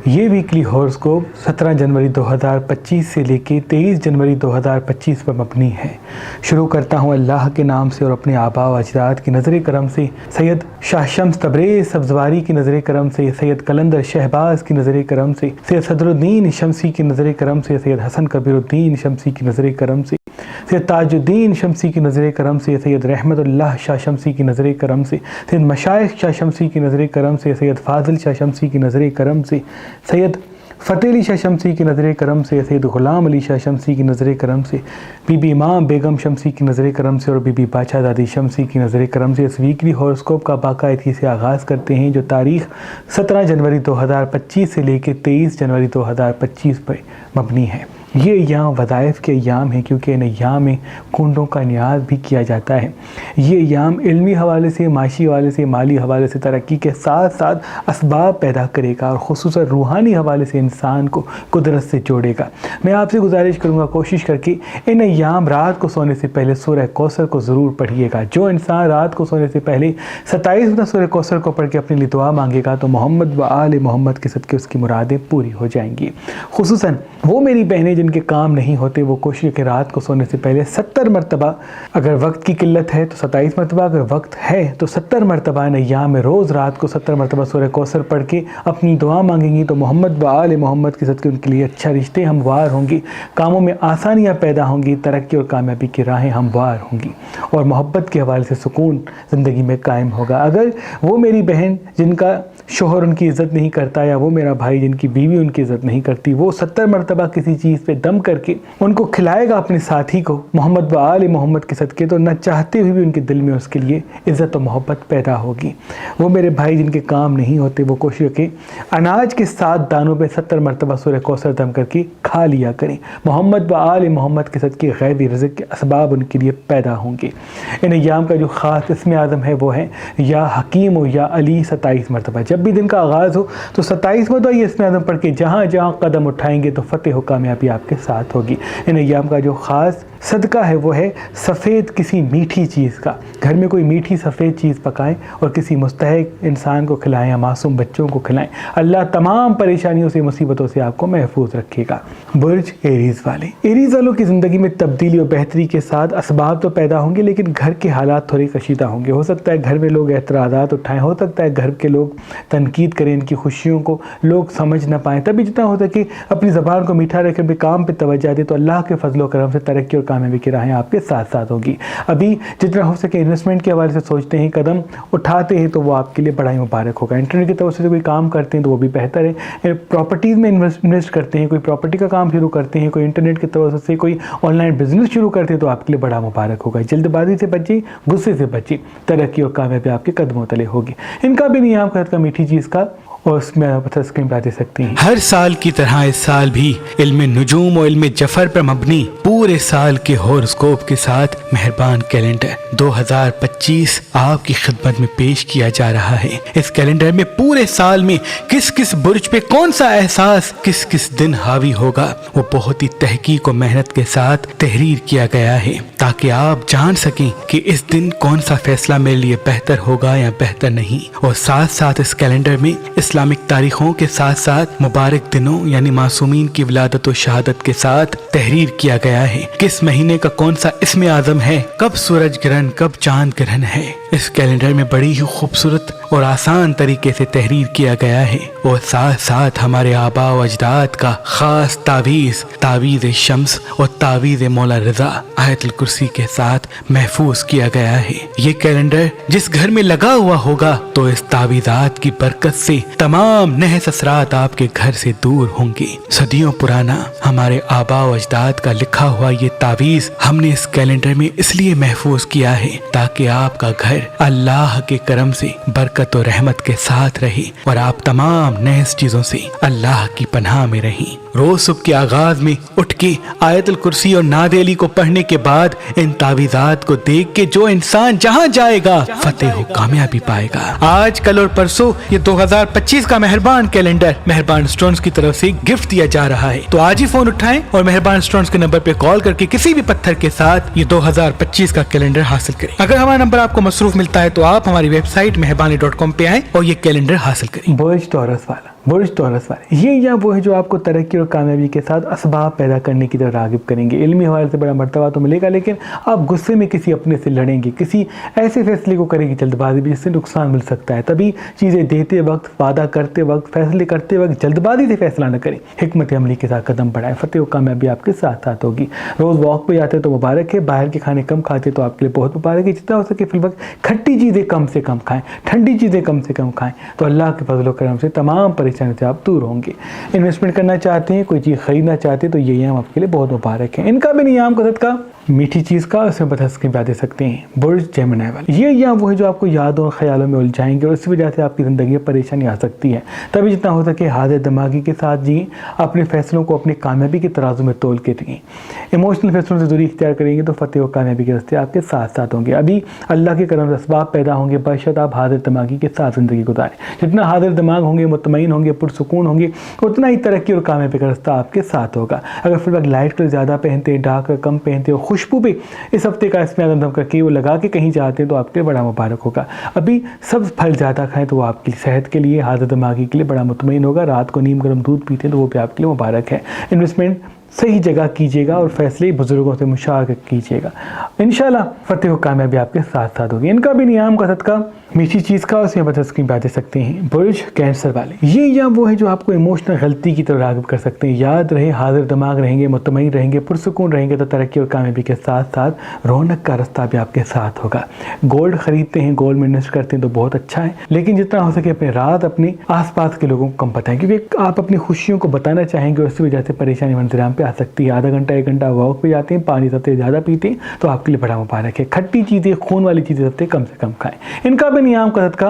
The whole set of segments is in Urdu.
یہ ویکلی ہوراسکوپ 17 جنوری 2025 سے لے کے 23 جنوری 2025 پر مبنی ہے۔ شروع کرتا ہوں اللہ کے نام سے اور اپنے آباء و اجداد کی نظر کرم سے، سید شاہ شمس تبریز سبزواری کی نظر کرم سے، سید قلندر شہباز کی نظر کرم سے، سید صدر الدین شمسی کی نظر کرم سے، سید حسن کبیر الدین شمسی کی نظر کرم سے، سید تاج الدین شمسی کی نظر کرم سے، سید رحمت اللہ شاہ شمسی کی نظر کرم سے، سید مشائخ شاہ شمسی کی نظر کرم سے، سید فاضل شاہ شمسی کی نظر کرم سے، سید فتح علی شاہ شمسی کی نظر کرم سے، سید غلام علی شاہ شمسی کی نظر کرم سے، بی بی امام بیگم شمسی کی نظر کرم سے اور بی بی باچا دادی شمسی کی نظر کرم سے اس ویکلی ہوراسکوپ کا باقاعدگی سے آغاز کرتے ہیں، جو تاریخ 17 جنوری 2025 سے لے کے 23 جنوری 2025 پر مبنی ہے۔ یہ ایام وظائف کے ایام ہیں، کیونکہ ان ایام میں کنڈوں کا نیاز بھی کیا جاتا ہے۔ یہ ایام علمی حوالے سے، معاشی حوالے سے، مالی حوالے سے ترقی کے ساتھ ساتھ اسباب پیدا کرے گا اور خصوصاً روحانی حوالے سے انسان کو قدرت سے جوڑے گا۔ میں آپ سے گزارش کروں گا، کوشش کر کے ان ایام رات کو سونے سے پہلے سورہ کوثر کو ضرور پڑھیے گا۔ جو انسان رات کو سونے سے پہلے 27 مرتبہ سورہ کوثر کو پڑھ کے اپنے لیے دعا مانگے گا تو محمد و آل محمد کے صدقے اس کی مرادیں پوری ہو جائیں گی۔ خصوصاً وہ میری بہنیں جن کے کام نہیں ہوتے، وہ کوشش کہ رات کو سونے سے پہلے 70 مرتبہ، اگر وقت کی قلت ہے تو 27 مرتبہ، اگر وقت ہے تو 70 مرتبہ ان ایام میں روز رات کو 70 مرتبہ سورہ کوثر پڑھ کے اپنی دعا مانگیں گی تو محمد و آل محمد کے صدقے ان کے لیے اچھا رشتے ہموار ہوں گی، کاموں میں آسانیاں پیدا ہوں گی، ترقی اور کامیابی کی راہیں ہموار ہوں گی اور محبت کے حوالے سے سکون زندگی میں قائم ہوگا۔ اگر وہ میری بہن جن کا شوہر ان کی عزت نہیں کرتا، یا وہ میرا بھائی جن کی بیوی ان کی عزت نہیں کرتی، وہ 70 مرتبہ کسی چیز پہ دم کر کے ان کو کھلائے گا اپنے ساتھی کو محمد و آل محمد کے صدقے، تو نہ چاہتے ہوئے بھی ان کے دل میں اس کے لیے عزت و محبت پیدا ہوگی۔ وہ میرے بھائی جن کے کام نہیں ہوتے، وہ کوشش کہ اناج کے 7 دانوں پہ 70 مرتبہ سورہ کوثر دم کر کے کھا لیا کریں۔ محمد و آل محمد کے صدقے غیبی رزق کے اسباب ان کے لیے پیدا ہوں گے۔ ان ایام کا جو خاص اسم اعظم ہے وہ ہے یا حکیم و یا علی 27 مرتبہ۔ جب بھی دن کا آغاز ہو تو 27 مرتبہ یہ اسم اعظم پڑھ کے جہاں جہاں قدم اٹھائیں گے تو فتح و کامیابی آپ کے ساتھ ہوگی۔ ان ایام کا جو خاص صدقہ ہے وہ ہے سفید کسی میٹھی چیز کا۔ گھر میں کوئی میٹھی سفید چیز پکائیں اور کسی مستحق انسان کو کھلائیں یا معصوم بچوں کو کھلائیں۔ اللہ تمام پریشانیوں سے، مصیبتوں سے آپ کو محفوظ رکھے گا۔ برج ایریز والے، ایریز والوں کی زندگی میں تبدیلی اور بہتری کے ساتھ اسباب تو پیدا ہوں گے، لیکن گھر کے حالات تھوڑے کشیدہ ہوں گے۔ ہو سکتا ہے گھر میں لوگ اعتراضات اٹھائیں، ہو سکتا ہے گھر کے لوگ تنقید کریں، ان کی خوشیوں کو لوگ سمجھ نہ پائیں۔ تبھی جتنا ہوتا ہے کہ اپنی زبان کو میٹھا رکھ کے اپنے کام پہ توجہ دے تو اللہ کے فضل و کرم سے ترقی اور کامیابی کی راہیں آپ کے ساتھ ساتھ ہوگی۔ ابھی جتنا ہو سکے انویسٹمنٹ کے حوالے سے سوچتے ہیں، قدم اٹھاتے ہیں تو وہ آپ کے لیے بڑا ہی مبارک ہوگا۔ انٹرنیٹ کی طرف سے کوئی کام کرتے ہیں تو وہ بھی بہتر ہے۔ پراپرٹیز میں انویسٹ کرتے ہیں، کوئی پراپرٹی کا کام شروع کرتے ہیں، کوئی انٹرنیٹ کی طرف سے کوئی آن لائن بزنس شروع کرتے ہیں تو آپ کے لیے بڑا مبارک ہوگا۔ جلد بازی سے بچیں، غصے سے بچیں، ترقی اور کامیابی آپ کے قدموں تلے ہوگی۔ ان کا بھی نہیں آپ کا میٹھی چیز کا، اور اس میں آپ اسکرین پہ دے سکتے ہیں۔ ہر سال کی طرح اس سال بھی علم نجوم و علم جفر پر مبنی پورے سال کے ہوراسکوپ کے ساتھ مہربان کیلنڈر 2025 آپ کی خدمت میں پیش کیا جا رہا ہے۔ اس کیلنڈر میں پورے سال میں کس کس برج پہ کون سا احساس کس کس دن حاوی ہوگا، وہ بہت ہی تحقیق و محنت کے ساتھ تحریر کیا گیا ہے، تاکہ آپ جان سکیں کہ اس دن کون سا فیصلہ میرے لیے بہتر ہوگا یا بہتر نہیں۔ اور ساتھ ساتھ اس کیلنڈر میں اسلامک تاریخوں کے ساتھ ساتھ مبارک دنوں یعنی معصومین کی ولادت و شہادت کے ساتھ تحریر کیا گیا ہے۔ کس مہینے کا کون سا اسم اعظم ہے، کب سورج گرہن، کب چاند گرہن ہے، اس کیلنڈر میں بڑی ہی خوبصورت اور آسان طریقے سے تحریر کیا گیا ہے۔ اور ساتھ ساتھ ہمارے آباء و اجداد کا خاص تعویذ شمس اور تعویذ مولا رضا آیت الکرسی کے ساتھ محفوظ کیا گیا ہے۔ یہ کیلنڈر جس گھر میں لگا ہوا ہوگا تو اس تعویذات کی برکت سے تمام نحس اثرات آپ کے گھر سے دور ہوں گے۔ صدیوں پرانا ہمارے آباء و اجداد کا لکھا ہوا یہ تعویذ ہم نے اس کیلنڈر میں اس لیے محفوظ کیا ہے تاکہ آپ کا گھر اللہ کے کرم سے برکت و رحمت کے ساتھ رہے اور آپ تمام نحس چیزوں سے اللہ کی پناہ میں رہیں۔ روز صبح کے آغاز میں اٹھ کے آیت الکرسی اور نعت علی کو پڑھنے کے بعد ان تعویذات کو دیکھ کے جو انسان جہاں جائے گا فتح و کامیابی پائے گا۔ آج کل اور پرسوں یہ 2025 کا مہربان کیلنڈر مہربان اسٹونز کی طرف سے گفٹ دیا جا رہا ہے، تو آج ہی فون اٹھائیں اور مہربان اسٹونز کے نمبر پہ کال کر کے کسی بھی پتھر کے ساتھ یہ 2025 کا کیلنڈر حاصل کریں۔ اگر ہمارا نمبر آپ کو مصروف ملتا ہے تو آپ ہماری ویب سائٹ مہربانی.com پہ آئیں اور یہ کیلنڈر حاصل کریں۔ برج ٹورس والا، برج تورس والے، یہ یا وہ ہے جو آپ کو ترقی اور کامیابی کے ساتھ اسباب پیدا کرنے کی طرف راغب کریں گے۔ علمی حوالے سے بڑا مرتبہ تو ملے گا، لیکن آپ غصے میں کسی اپنے سے لڑیں گے، کسی ایسے فیصلے کو کریں گے جلد بازی بھی جس سے نقصان مل سکتا ہے۔ تبھی چیزیں دیتے وقت، وعدہ کرتے وقت، فیصلے کرتے وقت جلد بازی سے فیصلہ نہ کریں، حکمت عملی کے ساتھ قدم بڑھائیں، فتح و کامیابی آپ کے ساتھ ساتھ ہوگی۔ روز واک پہ جاتے تو مبارک ہے، باہر کے کھانے کم کھاتے تو آپ کے لیے بہت مبارک ہے۔ جتنا ہو سکے فی الوقت کھٹی چیزیں کم سے کم کھائیں، ٹھنڈی چیزیں کم سے کم کھائیں، تو اللہ کے فضل و کرم سے تمام پریشانیوں سے آپ دور ہوں گے۔ انویسٹمنٹ کرنا چاہتے ہیں، کوئی چیز خریدنا چاہتے ہیں تو یہ ایام آپ کے لیے بہت مبارک ہے۔ ان کا بھی ایام کا صدقہ میٹھی چیز کا اس میں بتس کے دے سکتے ہیں۔ برج جیمنائی والے، یہ ایام وہ ہے جو آپ کو یادوں اور خیالوں میں الجھائیں گے اور اس وجہ سے آپ کی زندگی میں پریشانی آ سکتی ہے۔ تبھی جتنا ہو سکے حاضر دماغی کے ساتھ جئیں، اپنے فیصلوں کو اپنی کامیابی کے ترازو میں تول کے رہیں۔ ایموشنل فیصلوں سے دوری اختیار کریں گے تو فتح و کامیابی کے راستے آپ کے ساتھ ساتھ ہوں گے۔ ابھی اللہ کے کرم سے اسباب پیدا ہوں گے، بشرط آپ حاضر دماغی کے ساتھ زندگی گزاریں۔ جتنا حاضر دماغ ہوں گے، مطمئن ہوں گے، پرسکون ہوں گے، اتنا ہی ترقی اور کامیابی کا راستہ آپ کے ساتھ ہوگا۔ اگر فی الوقت لائٹ کلر زیادہ پہنتے، ڈارک کلر کم پہنتے اور خوشبو بھی اس ہفتے کا اس میں دم کر کے وہ لگا کے کہیں جاتے ہیں تو آپ کے لیے بڑا مبارک ہوگا۔ ابھی سبز پھل زیادہ کھائیں تو وہ آپ کی صحت کے لیے، حاضر دماغی کے لیے بڑا مطمئن ہوگا۔ رات کو نیم گرم دودھ پیتے ہیں تو وہ بھی آپ کے لیے مبارک ہے۔ انویسٹمنٹ صحیح جگہ کیجیے گا اور فیصلے بزرگوں سے مشاورت کیجیے گا، انشاءاللہ فتح و کامیابی آپ کے ساتھ ساتھ ہوگی۔ ان کا بھی نیام کا صدقہ میٹھی چیز کا اس میں بدس کی باتیں سکتے ہیں۔ برج کینسر والے، یہ یا وہ ہے جو آپ کو ایموشنل غلطی کی طرف راغب کر سکتے ہیں۔ یاد رہے حاضر دماغ رہیں گے، مطمئن رہیں گے، پرسکون رہیں گے تو ترقی اور کامیابی کے ساتھ ساتھ رونق کا راستہ بھی آپ کے ساتھ ہوگا۔ گولڈ خریدتے ہیں، گولڈ میں انویسٹ کرتے ہیں تو بہت اچھا ہے، لیکن جتنا ہو سکے اپنے راز اپنے آس پاس کے لوگوں کو کم بتائیں، کیونکہ آپ اپنی خوشیوں کو بتانا چاہیں گے اور اس وجہ سے پریشانی منظرام پہ آ سکتی ہے۔ آدھا گھنٹہ 1 گھنٹہ واک پہ جاتے ہیں، پانی سب سے زیادہ پیتے ہیں تو آپ کے لیے بڑا مبارک ہے۔ کھٹی چیزیں، خون والی چیزیں سب سے کم کھائیں۔ ان کا بھی نیام کا صدقہ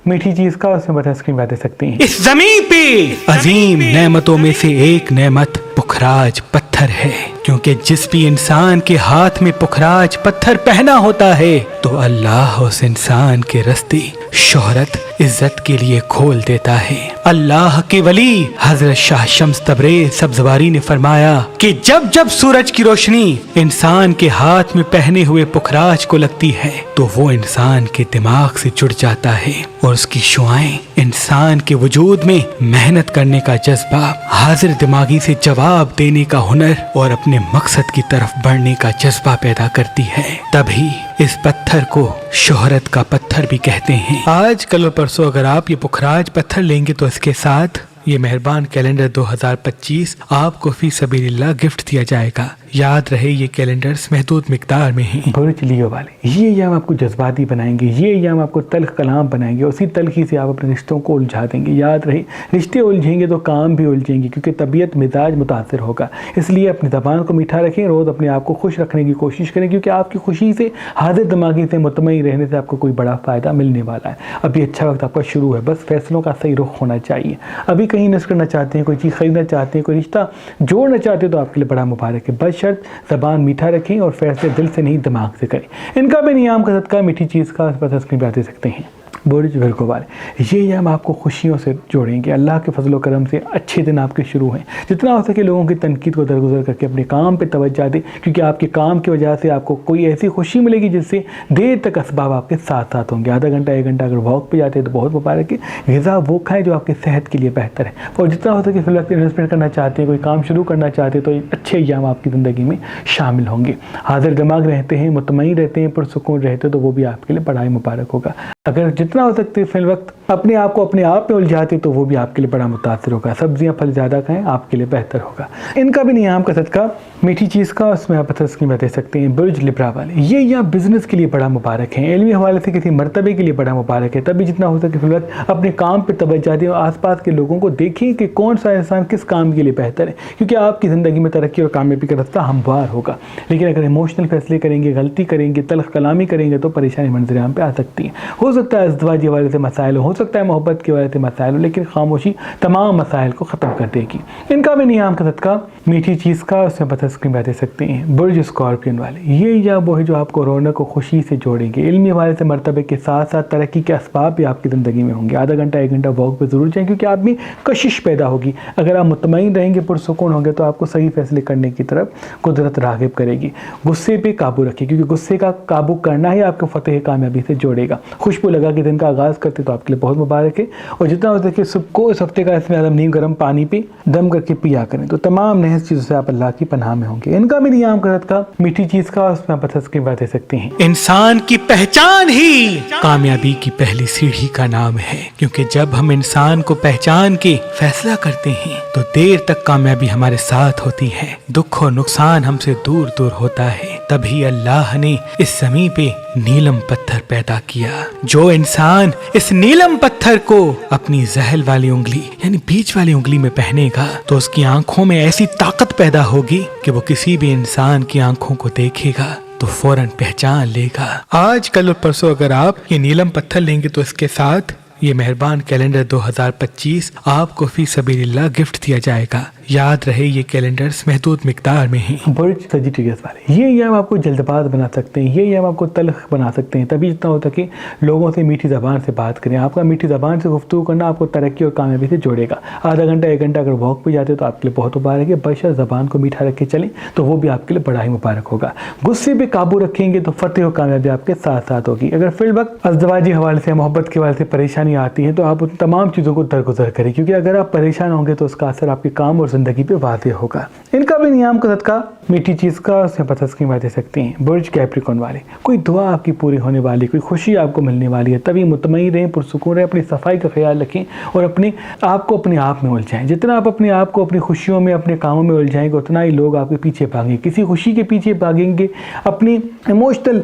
میٹھی چیز کا اس میں بتا اسکرین باتیں سکتے ہیں۔ اس زمین پہ عظیم نعمتوں میں سے ایک نعمت پخراج پتھر ہے، کیونکہ جس بھی انسان کے ہاتھ میں پخراج پتھر پہنا ہوتا ہے تو اللہ اس انسان کے راستے شہرت، عزت کے لیے کھول دیتا ہے۔ اللہ کے ولی حضرت شاہ شمس تبریز سبزواری نے فرمایا کہ جب جب سورج کی روشنی انسان کے ہاتھ میں پہنے ہوئے پخراج کو لگتی ہے تو وہ انسان کے دماغ سے جڑ جاتا ہے اور اس کی شعائیں انسان کے وجود میں محنت کرنے کا جذبہ، حاضر دماغی سے جواب دینے کا ہنر اور اپنے مقصد کی طرف بڑھنے کا جذبہ پیدا کرتی ہے۔ تبھی اس پتھر کو شہرت کا پتھر بھی کہتے ہیں۔ آج کل اور پرسوں اگر آپ یہ پخراج پتھر لیں گے تو اس کے ساتھ یہ مہربان کیلنڈر 2025 آپ کو فی سبیل اللہ گفٹ دیا جائے گا۔ یاد رہے یہ کیلنڈرز محدود مقدار میں ہیں۔ برج لیو والے، یہ ایام آپ کو جذباتی بنائیں گے، یہ ایام آپ کو تلخ کلام بنائیں گے، اسی تلخی سے آپ اپنے رشتوں کو الجھا دیں گے۔ یاد رہے رشتے الجھیں گے تو کام بھی الجھیں گے، کیونکہ طبیعت مزاج متاثر ہوگا۔ اس لیے اپنی زبان کو میٹھا رکھیں، روز اپنے آپ کو خوش رکھنے کی کوشش کریں، کیونکہ آپ کی خوشی سے، حاضر دماغی سے، مطمئن رہنے سے آپ کو کوئی بڑا فائدہ ملنے والا ہے۔ ابھی اچھا وقت آپ کا شروع ہے، بس فیصلوں کا صحیح رخ ہونا چاہیے۔ ابھی کہیں انویسٹ کرنا چاہتے ہیں، کوئی چیز خریدنا چاہتے ہیں، کوئی رشتہ جوڑنا چاہتے ہیں تو آپ کے لیے بڑا مبارک ہے، بشرط زبان میٹھا رکھیں اور فیصلے دل سے نہیں دماغ سے کریں۔ ان کا بھی نیام کا صدقہ میٹھی چیز کا اس پر اسکرین پہ دے سکتے ہیں۔ برج ورگو والے، یہ ایام آپ کو خوشیوں سے جوڑیں گے، اللہ کے فضل و کرم سے اچھے دن آپ کے شروع ہیں۔ جتنا ہو سکے لوگوں کی تنقید کو درگزر کر کے اپنے کام پہ توجہ دیں، کیونکہ آپ کے کام کی وجہ سے آپ کو کوئی ایسی خوشی ملے گی جس سے دیر تک اسباب آپ کے ساتھ ساتھ ہوں گے۔ آدھا گھنٹہ 1 گھنٹہ اگر واک پہ جاتے ہیں تو بہت مبارک ہے۔ غذا وہ کھائیں جو آپ کی صحت کے لیے بہتر ہے، اور جتنا ہو سکے فی الوقت انویسٹمنٹ کرنا چاہتے ہیں، کوئی کام شروع کرنا چاہتے ہیں تو اچھے ایام آپ کی زندگی میں شامل ہوں گے۔ حاضر دماغ رہتے ہیں، مطمئن رہتے ہیں، پرسکون رہتے ہیں تو وہ بھی آپ کے لیے بڑا ہی مبارک ہوگا۔ اگر جتنا ہو سکتے فی الوقت اپنے آپ کو اپنے آپ میں الجھاتے تو وہ بھی آپ کے لیے بڑا متاثر ہوگا۔ سبزیاں پھل زیادہ کھائیں، آپ کے لیے بہتر ہوگا۔ ان کا بھی نیام کا صدقہ میٹھی چیز کا اس میں آپ اسکرین میں دے سکتے ہیں۔ برج لبرا والے، یہ یا بزنس کے لیے بڑا مبارک ہے، علمی حوالے سے کسی مرتبے کے لیے بڑا مبارک ہے۔ تبھی جتنا ہو سکے فی الوقت اپنے کام پہ توجہ دیں اور آس پاس کے لوگوں کو دیکھیں کہ کون سا انسان کس کام کے لیے بہتر ہے، کیونکہ آپ کی زندگی میں ترقی اور کامیابی کا راستہ ہموار ہوگا۔ لیکن اگر ایموشنل فیصلے کریں گے، غلطی کریں گے، تلخ کلامی کریں گے تو پریشانی منظر عام پہ آ سکتی ہے۔ ہو سکتا ہے ازدواجی حوالے سے مسائل ہو سکتا ہے محبت کے وجہ سے مسائل، لیکن خاموشی تمام مسائل کو ختم کر دے گی۔ ان کا بھی نیام کا صدقہ میٹھی چیز کا اس میں بتا اسکرین پہ دے سکتے ہیں۔ برج اسکارپین والے، یہ یا وہ ہے جو آپ کو رونق و خوشی سے جوڑیں گے، علمی حوالے سے مرتبے کے ساتھ ساتھ ترقی کے اسباب بھی آپ کی زندگی میں ہوں گے۔ آدھا گھنٹہ 1 گھنٹہ واک پہ ضرور جائیں، کیونکہ آپ میں کشش پیدا ہوگی۔ اگر آپ مطمئن رہیں گے، پرسکون ہوں گے تو آپ کو صحیح فیصلے کرنے کی طرف قدرت راغب کرے گی۔ غصے پہ قابو رکھیں، کیونکہ غصے کا قابو کرنا ہی آپ کو فتح کامیابی سے جوڑے گا۔ خوشبو لگا کے دن کا آغاز کرتے تو آپ کے لیے بہت مبارک ہے. اور جتنا ہو سکے صبح کو اس ہفتے کا اس میں نیم گرم پانی پہ دم کر کے پیا کریں تو تمام نحس چیزوں سے آپ اللہ کی پناہ میں ہوں گے. ان کا بھی نیام کثرت کا میٹھی چیز کا اس میں آپ تسکین دے سکتے ہیں. انسان کی پہچان ہی کامیابی کی پہلی سیڑھی کا نام ہے، کیونکہ جب ہم انسان کو پہچان کے فیصلہ کرتے ہیں تو دیر تک کامیابی ہمارے ساتھ ہوتی ہے، دکھ و نقصان ہم سے دور دور ہوتا ہے. تبھی اللہ نے اس زمین پہ نیلم پتھر پیدا کیا. جو انسان اس نیلم پتھر کو اپنی زحل والی انگلی یعنی بیچ والی انگلی میں پہنے گا تو اس کی آنکھوں میں ایسی طاقت پیدا ہوگی کہ وہ کسی بھی انسان کی آنکھوں کو دیکھے گا تو فوراً پہچان لے گا. آج کل اور پرسوں اگر آپ یہ نیلم پتھر لیں گے تو اس کے ساتھ یہ مہربان کیلنڈر 2025 آپ کو فی سبیل اللہ گفٹ دیا جائے گا. یاد رہے یہ کیلنڈرز محدود مقدار میں ہیں. برج سجیٹیریس والے یہ ایام آپ کو جلد باز بنا سکتے ہیں، یہ ایام آپ کو تلخ بنا سکتے ہیں. تبھی جتنا ہوتا کہ لوگوں سے میٹھی زبان سے بات کریں. آپ کا میٹھی زبان سے گفتگو کرنا آپ کو ترقی اور کامیابی سے جوڑے گا. آدھا گھنٹہ 1 گھنٹہ اگر واک پہ جاتے تو آپ کے لیے بہت مبارک ہے. بشر زبان کو میٹھا رکھ کے چلیں تو وہ بھی آپ کے لیے بڑا ہی مبارک ہوگا. غصے پہ قابو رکھیں گے تو فتح اور کامیابی آپ کے ساتھ ساتھ ہوگی. اگر فی الوقت ازدواجی حوالے سے محبت کے حوالے سے پریشانی آتی ہے تو آپ ان تمام چیزوں کو درگزر کریں، کیونکہ اگر آپ پریشان ہوں گے تو اس کا اثر آپ کے کام اور زندگی پہ واضح ہوگا. ان کا بھی نیام کا صدقہ میٹھی چیز کا اس میں پتہ اسکیم دے سکتے ہیں. برج کیپریکون والے کوئی دعا آپ کی پوری ہونے والی، کوئی خوشی آپ کو ملنے والی ہے. تبھی مطمئن رہیں، پرسکون رہیں، اپنی صفائی کا خیال رکھیں اور اپنے آپ کو اپنے آپ میں الجھائیں. جتنا آپ اپنے آپ کو اپنی خوشیوں میں اپنے کاموں میں الجھائیں گے اتنا ہی لوگ آپ کے پیچھے بھاگیں. کسی خوشی کے پیچھے بھاگیں گے، اپنی ایموشنل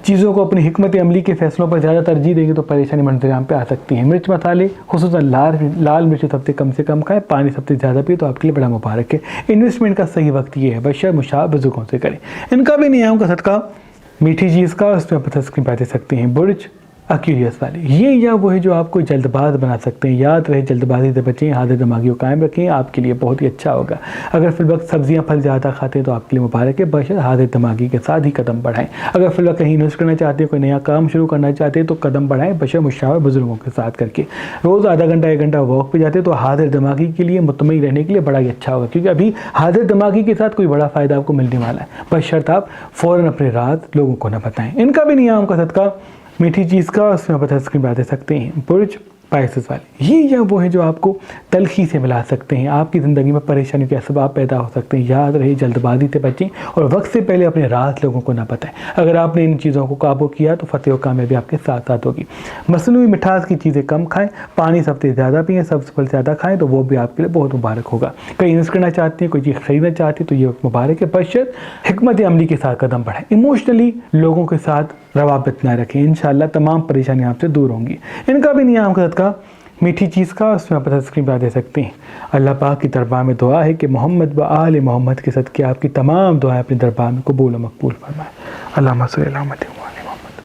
چیزوں کو اپنی حکمت عملی کے فیصلوں پر زیادہ ترجیح دیں گے تو پریشانی منظر پہ آ سکتی ہیں. مرچ مسالے خصوصاً لال مرچ سب سے کم کھائیں، پانی سب سے زیادہ پیے تو آپ کے لیے بڑا مبارک ہے. انویسٹمنٹ کا صحیح وقت یہ ہے، بشر مشابہ بزرگوں سے کریں. ان کا بھی نیام کا صدقہ میٹھی چیز کا اس میں پتہ اسکرین پہ دے سکتے ہیں. برج ایکویریس والے یہ یا وہ ہے جو آپ کو جلد باز بنا سکتے ہیں. یاد رہے جلد بازی سے بچیں، حاضر دماغی کو قائم رکھیں، آپ کے لیے بہت ہی اچھا ہوگا. اگر فی الوقت سبزیاں پھل زیادہ کھاتے ہیں تو آپ کے لیے مبارک ہے، بشر حاضر دماغی کے ساتھ ہی قدم بڑھائیں. اگر فی الوقت کہیں انویسٹ کرنا چاہتے ہیں، کوئی نیا کام شروع کرنا چاہتے ہیں تو قدم بڑھائیں، بشر مشاور بزرگوں کے ساتھ کر کے. روز آدھا گھنٹہ 1 گھنٹہ واک پہ جاتے ہیں تو حاضر دماغی کے لیے مطمئن رہنے کے لیے بڑا ہی اچھا ہوگا، کیونکہ ابھی حاضر دماغی کے ساتھ کوئی بڑا فائدہ آپ کو ملنے والا ہے. بشرط آپ فوراً اپنے راز لوگوں کو نہ بتائیں. ان کا بھی نیام کا صدقہ میٹھی چیز کا اس میں پتہ اسکرین پہ دے سکتے ہیں. برج پائسس والے یہ یا وہ ہے جو آپ کو تلخی سے ملا سکتے ہیں، آپ کی زندگی میں پریشانی کے اسباب پیدا ہو سکتے ہیں. یاد رہے جلد بازی سے بچیں اور وقت سے پہلے اپنے راز لوگوں کو نہ بتائیں. اگر آپ نے ان چیزوں کو قابو کیا تو فتح و کامیابی آپ کے ساتھ ساتھ ہوگی. مصنوعی مٹھاس کی چیزیں کم کھائیں، پانی سب سے زیادہ پئیں، سبز پھل زیادہ کھائیں تو وہ بھی آپ کے لیے بہت مبارک ہوگا. کہیں انویسٹ کرنا چاہتے ہیں، کوئی چیز خریدنا چاہتے ہیں تو یہ وقت مبارک ہے. بشر حکمت عملی کے ساتھ قدم بڑھائیں، ایموشنلی لوگوں کے ساتھ روابط نہ رکھیں، انشاءاللہ تمام پریشانیاں آپ سے دور ہوں گی. ان کا بھی نیام کا صدقہ میٹھی چیز کا اس میں آپ اسکرین پہ دے سکتے ہیں. اللہ پاک کی دربار میں دعا ہے کہ محمد و آل محمد کے صدقے آپ کی تمام دعائیں اپنے دربار میں قبول و مقبول فرمائے. اللہم صلی علی محمد.